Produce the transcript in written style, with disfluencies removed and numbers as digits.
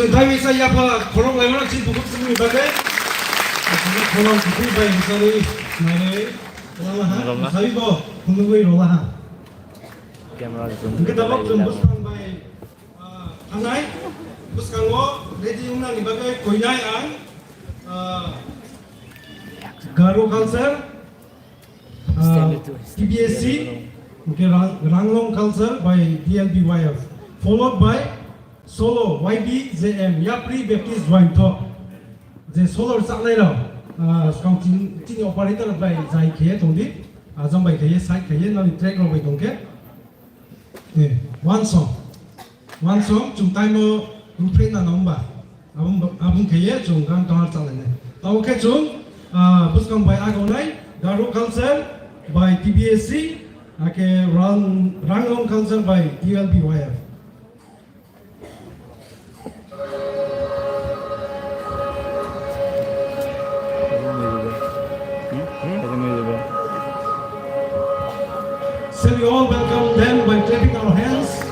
Joyganti saya apa kolong lewat sih buku semua ibadah. Kolong buku baik misalnya mana lama saya bawa menunggu rolah. Kita bawa jembus kan baik anai bus kanggo ready unang ibadah koinai ang Garo culture TBSC okay Ranglong culture by DLBYF followed by Solo YBJM Yapri Baptist Joint Talk. The Solo Saklero Scouting operator by Zai K. Tondi, Azam by K. Sai K. Now track by Donke. One song, Chung Taimo, Umprina Nomba, Abun K. Chung Gan Donald Salene. Okay, Chung, Buscom by Agonai, Garo Culture by TBSC, okay, Ranglong Culture by DLBYF. So we all welcome them by clapping our hands.